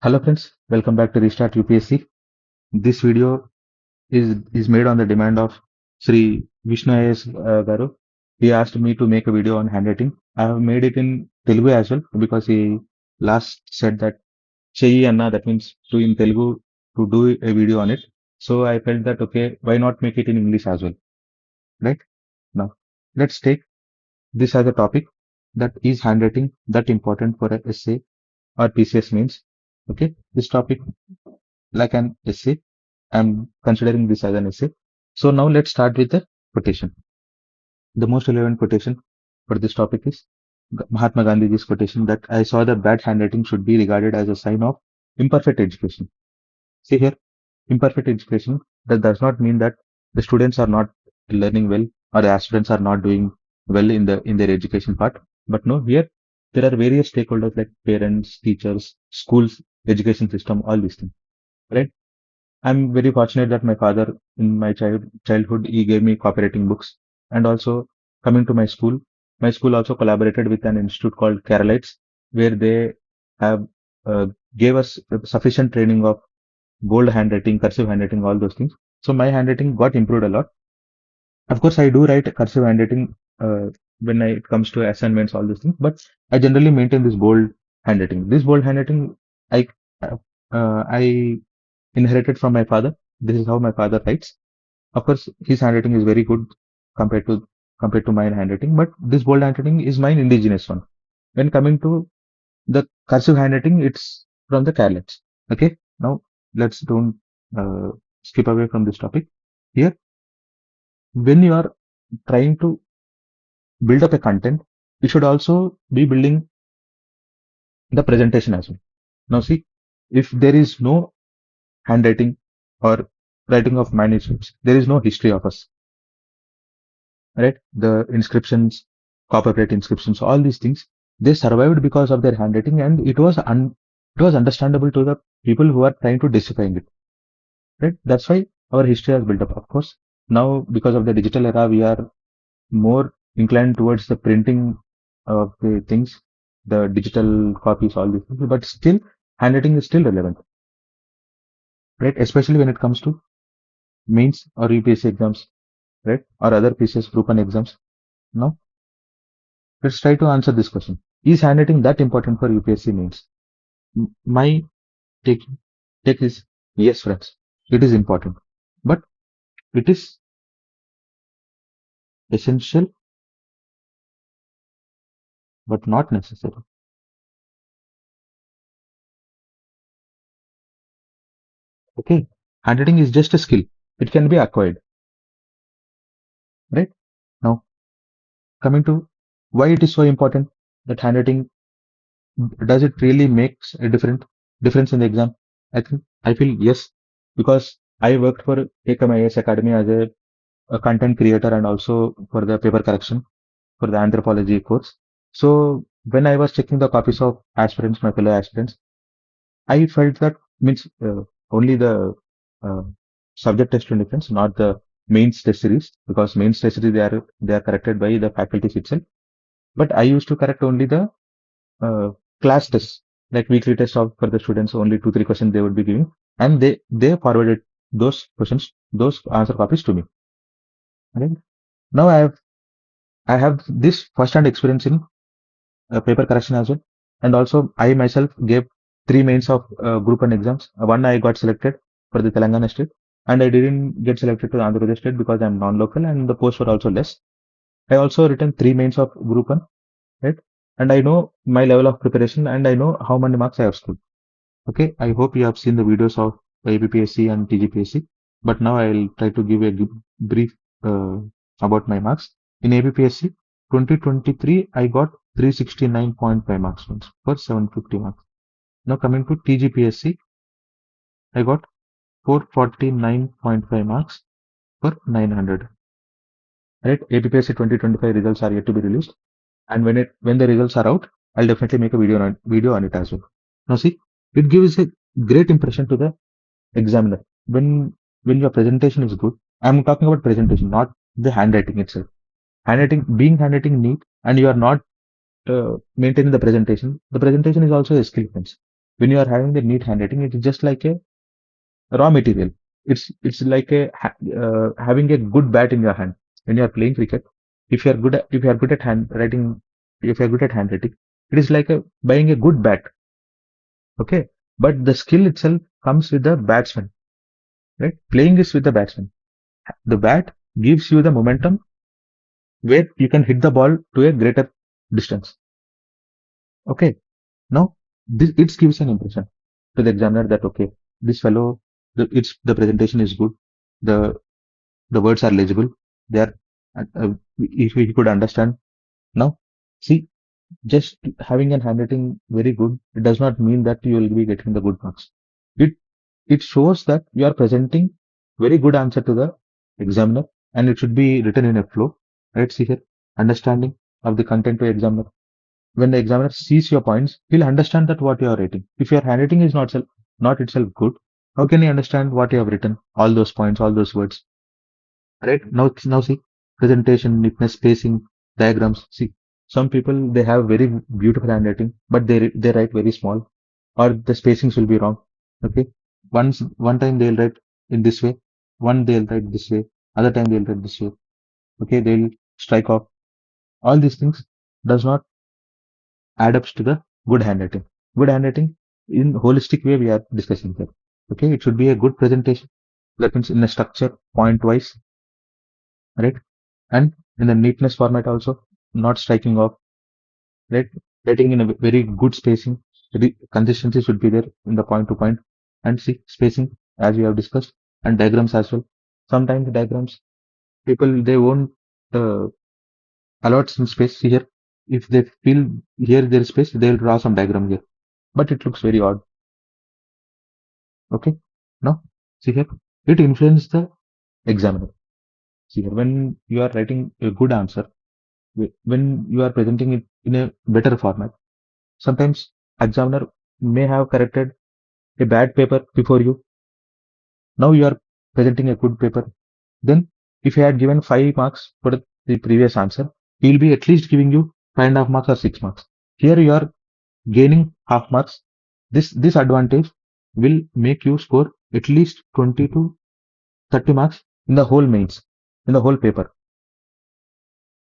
Hello friends, welcome back to Restart UPSC. This video is made on the demand of Sri Vishnu IAS Garu. He asked me to make a video on handwriting. I have made it in Telugu as well because he last said that Cheyi Anna, that means to in Telugu to do a video on it. So I felt that okay, why not make it in English as well, right? Now let's take this as a topic, that is handwriting that important for a essay or PCS means. Okay, this topic like an essay. I'm considering this as an essay. So now let's start with the quotation. The most relevant quotation for this topic is Mahatma Gandhi's quotation that I saw that bad handwriting should be regarded as a sign of imperfect education. See here, imperfect education, that does not mean that the students are not learning well or the aspirants are not doing well in their education part. But no, here there are various stakeholders like parents, teachers, schools, education system, all these things, right? I'm very fortunate that my father, in my childhood, he gave me copywriting books. And also, coming to my school also collaborated with an institute called Carolites, where they have gave us sufficient training of bold handwriting, cursive handwriting, all those things. So my handwriting got improved a lot. Of course, I do write cursive handwriting when it comes to assignments, all those things. But I generally maintain this bold handwriting. This bold handwriting, I I inherited from my father. This is how my father writes. Of course, his handwriting is very good compared to compared to my handwriting, but this bold handwriting is mine indigenous one. When coming to the cursive handwriting, it's from the Carolines. Okay, now let's don't skip away from this topic. Here, when you are trying to build up a content, you should also be building the presentation as well. Now, see, if there is no handwriting or writing of manuscripts, there is no history of us, right? The inscriptions, copperplate inscriptions, all these things, they survived because of their handwriting, and it was understandable to the people who are trying to decipher it, right? That's why our history has built up. Of course, now because of the digital era, we are more inclined towards the printing of the things, the digital copies, all these things, but still, handwriting is still relevant, right? Especially when it comes to mains or UPSC exams, right? Or other PCS group and exams. Now, let's try to answer this question. Is handwriting that important for UPSC mains? My take, take is yes, friends. It is important, but it is essential, but not necessary. Okay, handwriting is just a skill. It can be acquired, right? Now, coming to why it is so important that handwriting, does it really makes a difference in the exam? I feel yes, because I worked for APPSC Academy as a content creator and also for the paper correction for the anthropology course. So when I was checking the copies of aspirants, my fellow aspirants, I felt that means only the uh, subject test difference, not the mains test series, because mains test series they are corrected by the faculties itself. But I used to correct only the class tests, like weekly tests of for the students. Only 2 3 questions they would be giving, and they forwarded those questions, those answer copies to me. Right now, I have this first-hand experience in paper correction as well. And also, I myself gave 3 mains of group one exams. One I got selected for the Telangana state, and I didn't get selected to the Andhra Pradesh state because I'm non-local and the posts were also less. I also written 3 mains of group one, right? And I know my level of preparation and I know how many marks I have scored. Okay, I hope you have seen the videos of APPSC and TGPSC, but now I'll try to give a brief uh, about my marks. In APPSC 2023, I got 369.5 marks for 750 marks. Now coming to TGPSC, I got 449.5 marks for 900. Right? APPSC 2025 results are yet to be released, and when the results are out, I'll definitely make a video on it as well. Now see, it gives a great impression to the examiner when your presentation is good. I'm talking about presentation, not the handwriting itself. Handwriting neat, and you are not maintaining the presentation. The presentation is also a skill, friends. When you are having the neat handwriting, it is just like a raw material. It's like having a good bat in your hand when you are playing cricket. If you are good at handwriting, if you are good at handwriting, it is like buying a good bat. Okay, but the skill itself comes with the batsman, right? Playing is with the batsman. The bat gives you the momentum where you can hit the ball to a greater distance. Okay, now this it gives an impression to the examiner that okay, this fellow, the presentation is good, the the words are legible, they are if he could understand. Now, see, just having a handwriting very good, it does not mean that you will be getting the good marks. It it shows that you are presenting very good answer to the examiner, and it should be written in a flow. Right? See here, understanding of the content to examiner. When the examiner sees your points, he'll understand that what you are writing. If your handwriting is not itself good, how can he understand what you have written? All those points, all those words. Right? Now see, presentation, neatness, spacing, diagrams. See, some people they have very beautiful handwriting, but they write very small, or the spacings will be wrong. Okay, one time they'll write in this way, one they'll write this way, other time they'll write this way. Okay, they'll strike off. All these things does not add up to the good handwriting. Good handwriting in holistic way we are discussing here. Okay, it should be a good presentation. That means in a structure, point wise, right? And in the neatness format also, not striking off, right? Writing in a very good spacing. Consistency should be there in the point to point. And see spacing as we have discussed, and diagrams as well. Sometimes the diagrams people they won't uh, allot some space here. If they feel here there is space, they'll draw some diagram here, but it looks very odd. Okay, now see here, it influences the examiner. See here, when you are writing a good answer, when you are presenting it in a better format, sometimes examiner may have corrected a bad paper before you. Now you are presenting a good paper. Then, if he had given 5 marks for the previous answer, he will be at least giving you 5.5 marks or 6 marks. Here you are gaining half marks. This advantage will make you score at least 20 to 30 marks in the whole mains, in the whole paper.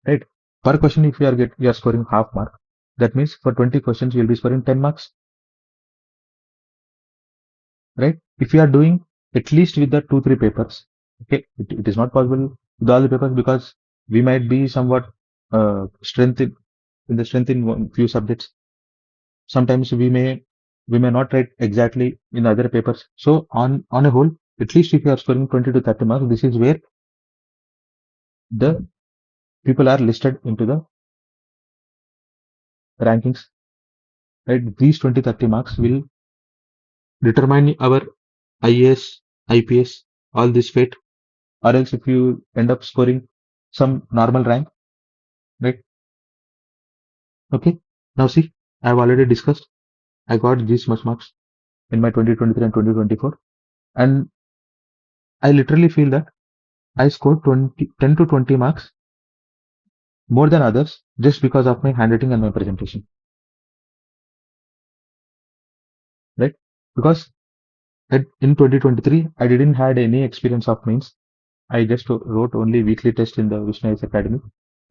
Right? Per question, if you are scoring half mark, that means for 20 questions you will be scoring 10 marks. Right? If you are doing at least with the 2-3 papers, okay, it is not possible with all the papers because we might be somewhat strength in the strength in few subjects. Sometimes we may not write exactly in other papers. So on a whole, at least if you are scoring 20 to 30 marks, this is where the people are listed into the rankings. Right? These 20-30 marks will determine our IAS, IPS, all this fate, or else if you end up scoring some normal rank, right? Okay. Now see, I have already discussed. I got these much marks in my 2023 and 2024, and I literally feel that I scored 10 to 20 marks more than others just because of my handwriting and my presentation, right? Because in 2023, I didn't had any experience of mains. I just wrote only weekly test in the Vishnu Academy.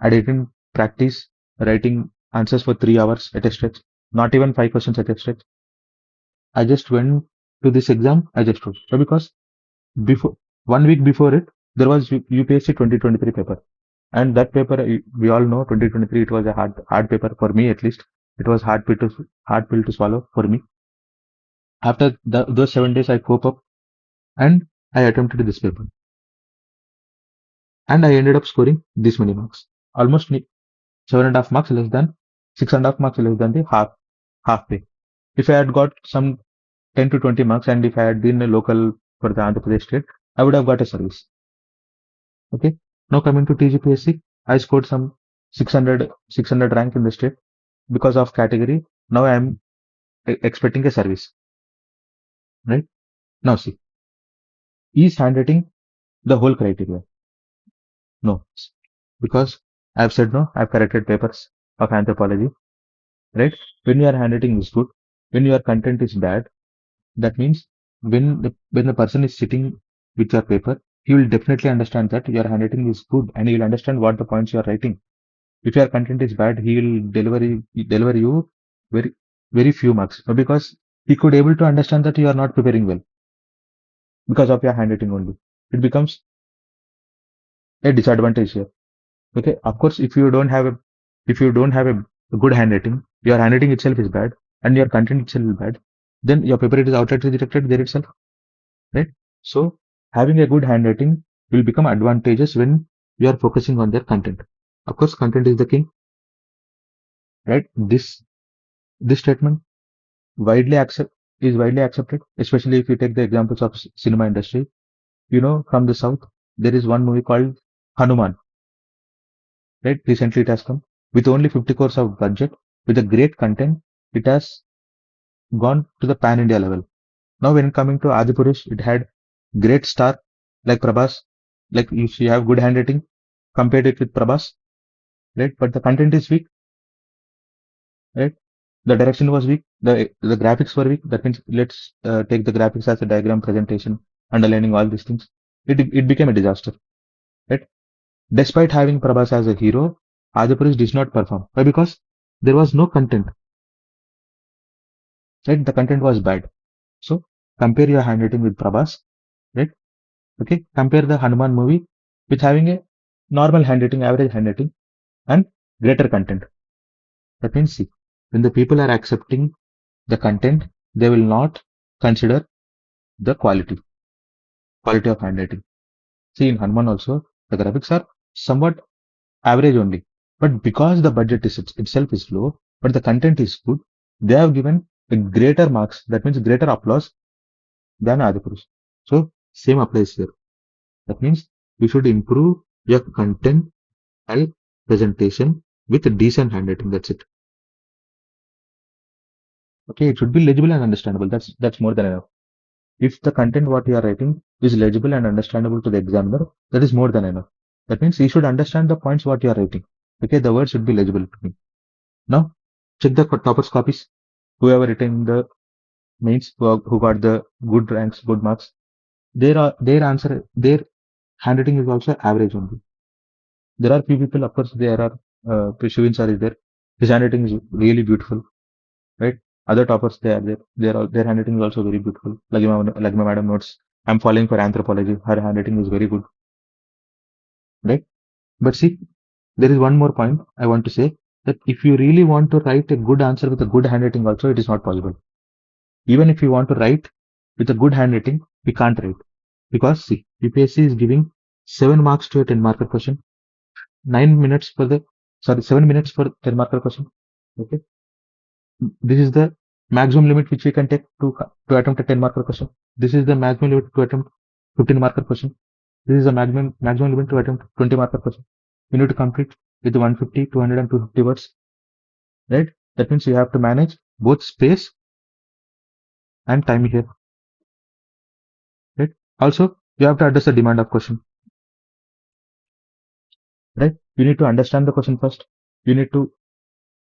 I didn't practice writing answers for 3 hours at a stretch, not even 5 questions at a stretch. I just went to this exam. I just wrote. So because before 1 week before it, there was UPSC 2023 paper, and that paper we all know 2023 it was a hard paper for me at least. It was hard pill to swallow for me. After those 7 days, I cope up and I attempted this paper, and I ended up scoring this many marks, almost 7.5 marks less than 6.5 marks less than the half pay. If I had got some 10 to 20 marks, and if I had been a local for the Andhra Pradesh state, I would have got a service. Okay. Now coming to TGPSC, I scored some 600 rank in the state because of category. Now I am expecting a service. Right. Now see, is handwriting the whole criteria? No, because I've said no. I've corrected papers of anthropology. Right. When your handwriting is good, when your content is bad, that means when the person is sitting with your paper, he will definitely understand that your handwriting is good and he will understand what the points you are writing. If your content is bad, he will deliver you very very few marks because he could able to understand that you are not preparing well because of your handwriting only. It becomes a disadvantage here. Okay, of course, if you don't have a good handwriting, your handwriting itself is bad and your content itself is bad, then your paper is outright rejected there itself, right? So having a good handwriting will become advantageous when you are focusing on their content. Of course, content is the king, right? This statement widely accept is widely accepted, especially if you take the examples of cinema industry. You know, from the south, there is one movie called Hanuman, right? Recently it has come with only 50 crores of budget, with a great content. It has gone to the pan India level. Now, when coming to Adipurush, it had great star like Prabhas. Like if you have good handwriting, compared it with Prabhas, right? But the content is weak, right? The direction was weak. The graphics were weak. That means let's take the graphics as a diagram presentation, underlining all these things. It became a disaster, right? Despite having Prabhas as a hero, Adipurush did not perform. Why? Because there was no content, right? The content was bad. So compare your handwriting with Prabhas, right? Okay, compare the Hanuman movie with having a normal handwriting, average handwriting, and greater content. That means, see, when the people are accepting the content, they will not consider the quality of handwriting. See, in Hanuman also, the graphics are somewhat average only. But because the budget is itself is low, but the content is good, they have given a greater marks. That means greater applause than Adipurush. So same applies here. That means you should improve your content and presentation with a decent handwriting. That's it. Okay, it should be legible and understandable. That's more than enough. If the content what you are writing is legible and understandable to the examiner, that is more than enough. That means he should understand the points what you are writing. Okay, the words should be legible to me. Now check the toppers copies. Whoever written the mains, who got the good ranks, good marks, their handwriting is also average only. There are few people, of course, there are Shivin sir is there. His handwriting is really beautiful, right? Other toppers they are there. Their handwriting is also very beautiful. Like my madam notes, I'm following for anthropology. Her handwriting is very good, right? But see, there is one more point I want to say that if you really want to write a good answer with a good handwriting, also it is not possible. Even if you want to write with a good handwriting, we can't write because see, UPSC is giving 7 marks to a 10 marker question, 9 minutes for the 7 minutes for 10 marker question. Okay, this is the maximum limit which we can take to attempt a 10 marker question. This is the maximum limit to attempt 15 marker question. This is the maximum limit to attempt 20 marker question. You need to complete with 150, 200 and 250 words, right? That means you have to manage both space and time here, right? Also, you have to address the demand of question, right? You need to understand the question first. You need to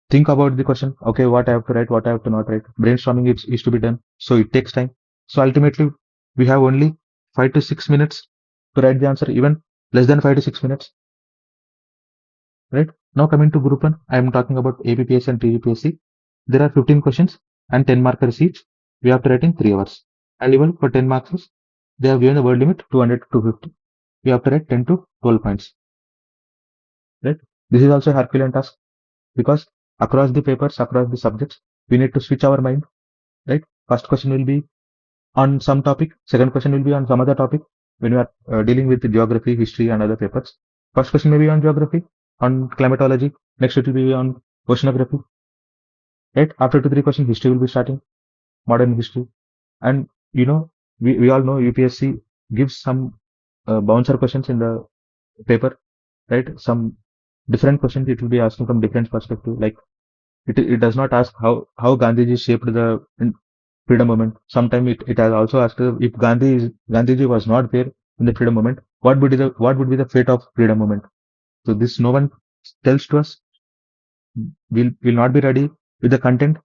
think about the question. Okay, what I have to write, what I have to not write. Brainstorming is to be done. So it takes time. So ultimately, we have only 5 to 6 minutes to write the answer, even less than 5 to 6 minutes, right? Now coming to group one, I am talking about APPSC and TGPSC. There are 15 questions and 10 markers each. We have to write in 3 hours. And even for 10 marks, they have given the word limit 200 to 250. We have to write 10 to 12 points, right? This is also a Herculean task because across the papers, across the subjects, we need to switch our mind, right? First question will be on some topic, second question will be on some other topic. When we are dealing with the geography, history, and other papers, first question may be on geography, on climatology, next it will be on oceanography, right? After 2 3 questions, history will be starting, modern history, and you know, we all know UPSC gives some bouncer questions in the paper, right? Some different questions it will be asking from different perspective, like it does not ask how Gandhiji shaped the freedom movement. Sometimes it has also asked if Gandhiji was not there in the freedom movement, what would be the fate of freedom movement? So this no one tells to us. We'll not be ready with the content.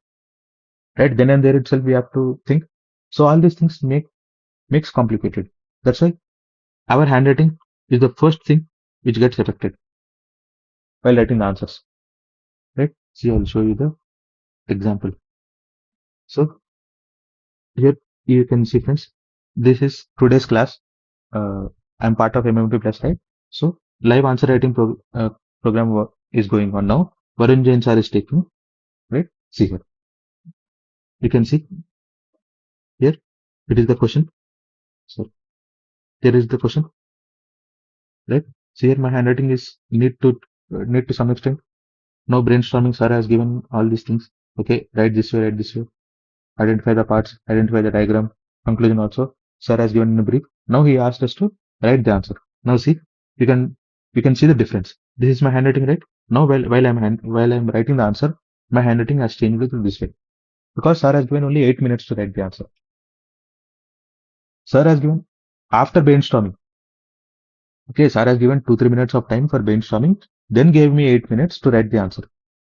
right? Then and there itself we have to think. So all these things makes complicated. That's why our handwriting is the first thing which gets affected while writing the answers, right? See, I'll show you the example. So here you can see, friends, this is today's class. I'm part of MMT Plus, right? So live answer writing program is going on now. Varun Jain sir is taking, right? See here. You can see here. It is the question. So here is the question, right? See here, my handwriting is need to some extent. Now brainstorming, sir has given all these things. Okay, write this way, write this way. Identify the parts, identify the diagram, conclusion also. Sir has given in a brief. Now he asked us to write the answer. Now see, you can see the difference. This is my handwriting, right? Now while I'm writing the answer, my handwriting has changed to this way because sir has given only 8 minutes to write the answer. Sir has given after brainstorming. Okay, sir has given 2-3 minutes of time for brainstorming, then gave me 8 minutes to write the answer.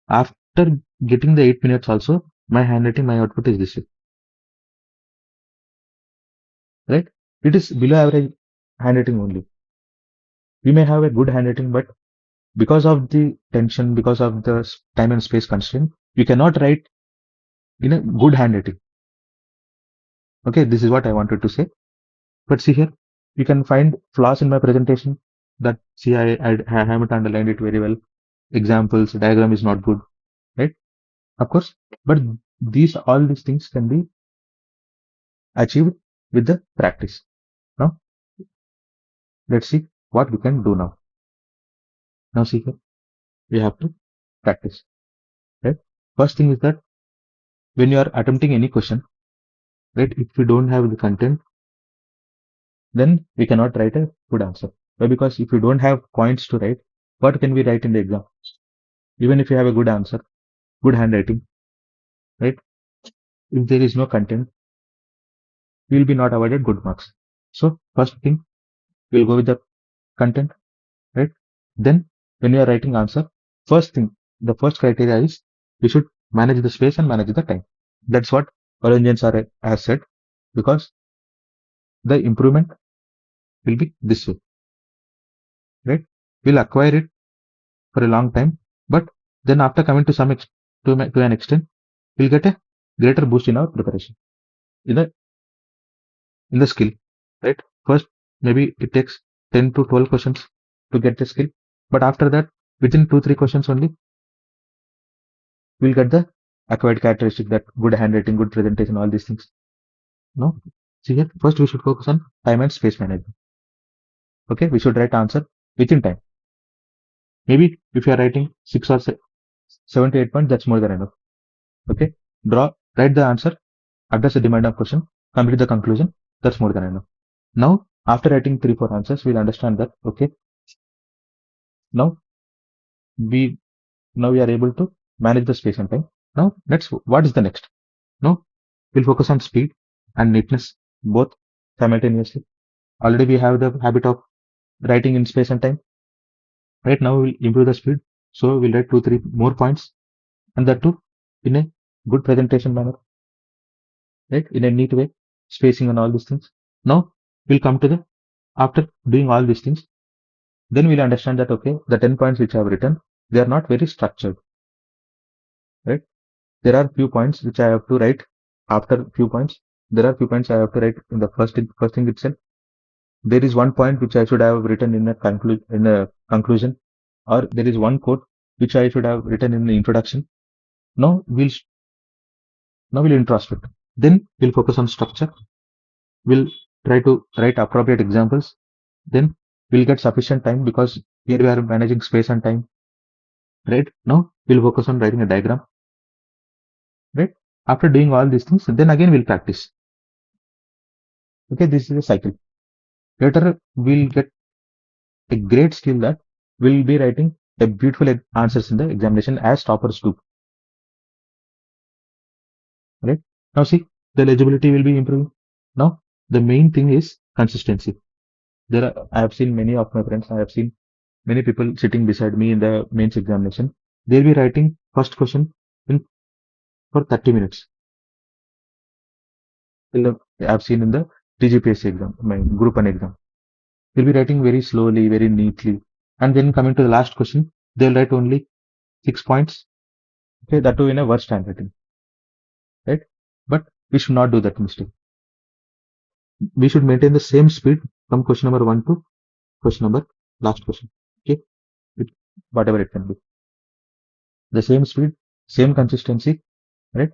After getting the 8 minutes also, my handwriting, my output is this way, right? It is below average handwriting only. We may have a good handwriting, but because of the tension, because of the time and space constraint, you cannot write in a good handwriting. Okay, this is what I wanted to say. But see here, you can find flaws in my presentation that see, I haven't underlined it very well. Examples, diagram is not good, right? Of course, but all these things can be achieved with the practice. Now, let's see what we can do now. Now, see here, we have to practice, right? First thing is that when you are attempting any question, right, if you don't have the content, then we cannot write a good answer. Why? Because if you don't have points to write, what can we write in the exam? Even if you have a good answer, good handwriting, right? If there is no content, we will be not awarded good marks. So first thing, we'll go with the content, right? Then when you are writing answer, first thing, the first criteria is we should manage the space and manage the time. That's what Orange sir has said, because the improvement will be this way, right? We'll acquire it for a long time, but then after coming to to an extent, we'll get a greater boost in our preparation, in the skill, right? First, maybe it takes 10 to 12 questions to get the skill, but after that, within 2-3 questions only, we'll get the acquired characteristic, that good handwriting, good presentation, all these things. No, see here, first we should focus on time and space management. Okay, we should write answer within time. Maybe if you are writing 6 or 7 to 8 points, that's more than enough. Okay, write the answer, address the demand of question, complete the conclusion, that's more than enough. Now, after writing 3-4 answers, we'll understand that, okay, now we are able to manage the space and time. Now, what is the next? Now, we'll focus on speed and neatness, both simultaneously. Already we have the habit of writing in space and time. Right now, we'll improve the speed. So we'll write 2-3 more points, and that too in a good presentation manner, right? In a neat way, spacing and all these things. Now we'll come to after doing all these things, then we'll understand that, okay, the 10 points which I have written, they are not very structured, right? There are few points which I have to write after few points. There are few points I have to write in the first thing itself. There is one point which I should have written in a conclusion, or there is one quote which I should have written in the introduction. Now we'll introspect. Then we'll focus on structure. We'll try to write appropriate examples. Then we'll get sufficient time, because here we are managing space and time. Right now we'll focus on writing a diagram. Right, after doing all these things, then again we'll practice. Okay, this is a cycle. Later we'll get a great skill that we'll be writing a beautiful answers in the examination as toppers do. Right, now see, the legibility will be improving. Now the main thing is consistency. I have seen many of my friends, I have seen many people sitting beside me in the mains examination. They'll be writing first question for 30 minutes. I've seen in the TGPSC exam, my group 1 exam. They'll be writing very slowly, very neatly. And then coming to the last question, they'll write only 6 points. Okay, that too in a worst handwriting, right? But we should not do that mistake. We should maintain the same speed from question number 1 to question number last question. Okay, it, whatever it can be. The same speed, same consistency, right?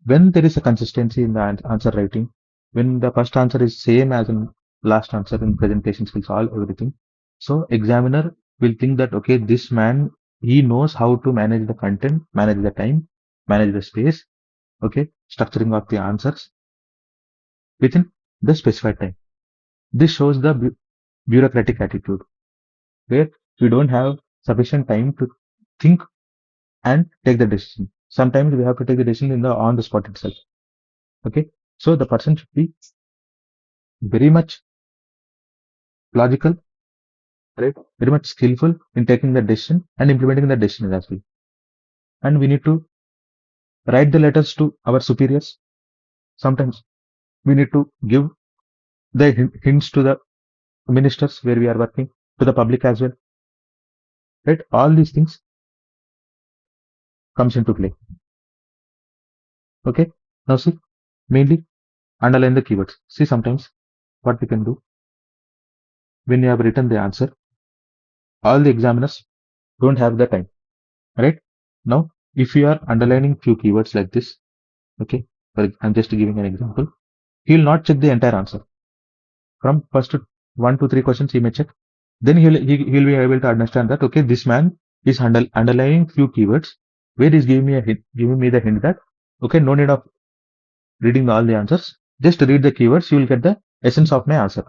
When there is a consistency in the answer writing, when the first answer is same as in last answer in presentation skills, all everything, so examiner will think that okay, this man, he knows how to manage the content, manage the time, manage the space, okay, structuring of the answers within the specified time. This shows the bureaucratic attitude where we don't have sufficient time to think and take the decision. Sometimes we have to take the decision in the on the spot itself. Okay, so the person should be very much logical, right? Very much skillful in taking the decision and implementing the decision as well. And we need to write the letters to our superiors. Sometimes we need to give the hints to the ministers where we are working, to the public as well, right? All these things comes into play. Okay, now see, mainly underline the keywords. See, sometimes what we can do when you have written the answer, all the examiners don't have the time, right? Now, if you are underlining few keywords like this, okay, I'm just giving an example. He'll not check the entire answer. From first to 1 to 3 questions, he may check. Then he'll be able to understand that okay, this man is underlining few keywords where he's giving me a hint, giving me the hint that okay, no need of reading all the answers. Just read the keywords, you will get the essence of my answer.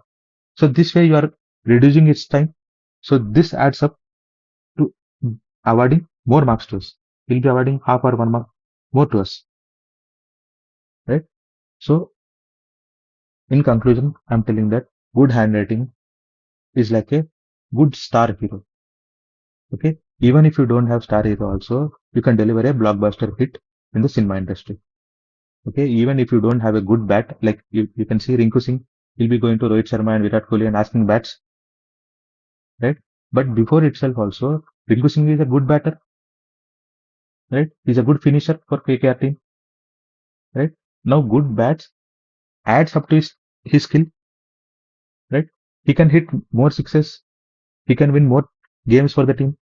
So this way you are reducing its time. So this adds up to awarding more marks to us. He'll be awarding half or 1 mark more to us, right? So in conclusion, I'm telling that good handwriting is like a good star hero. Okay, even if you don't have star hero, also you can deliver a blockbuster hit in the cinema industry. Okay, even if you don't have a good bat, like you can see Rinku Singh, he'll be going to Rohit Sharma and Virat Kohli and asking bats, right? But before itself, also Rinku Singh is a good batter, right? He's a good finisher for KKR team, right? Now good bats adds up to his skill, right? He can hit more sixes, he can win more games for the team,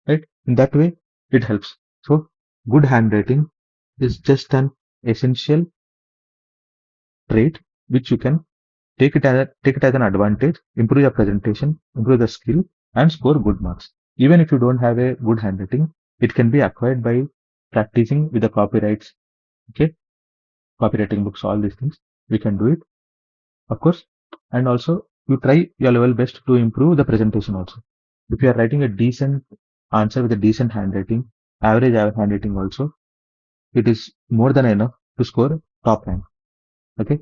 right? In that way, it helps. So good handwriting is just an essential trait which you can take it as an advantage, improve your presentation, improve the skill, and score good marks. Even if you don't have a good handwriting, it can be acquired by practicing with the copyrights. Okay, copywriting books, all these things. We can do it, of course, and also you try your level best to improve the presentation also. If you are writing a decent answer with a decent handwriting, average handwriting also, it is more than enough to score top rank. Okay,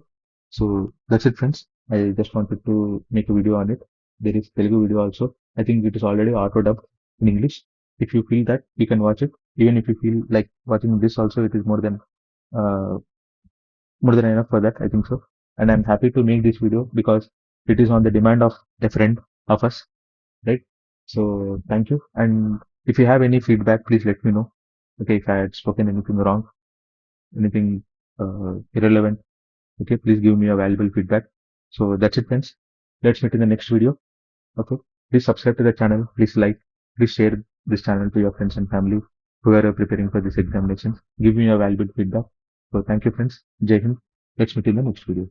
so that's it, friends. I just wanted to make a video on it. There is Telugu video also. I think it is already auto dubbed in English. If you feel that, you can watch it. Even if you feel like watching this also, it is uh, more than enough for that. I think so. And I'm happy to make this video because it is on the demand of a friend of us, right? So thank you. And if you have any feedback, please let me know. Okay, if I had spoken anything wrong, anything irrelevant, okay, please give me a valuable feedback. So that's it, friends. Let's meet in the next video. Okay, please subscribe to the channel. Please like, please share this channel to your friends and family who are preparing for this examination. Give me a valuable feedback. So thank you, friends. Jai Hind. Let's meet in the next video.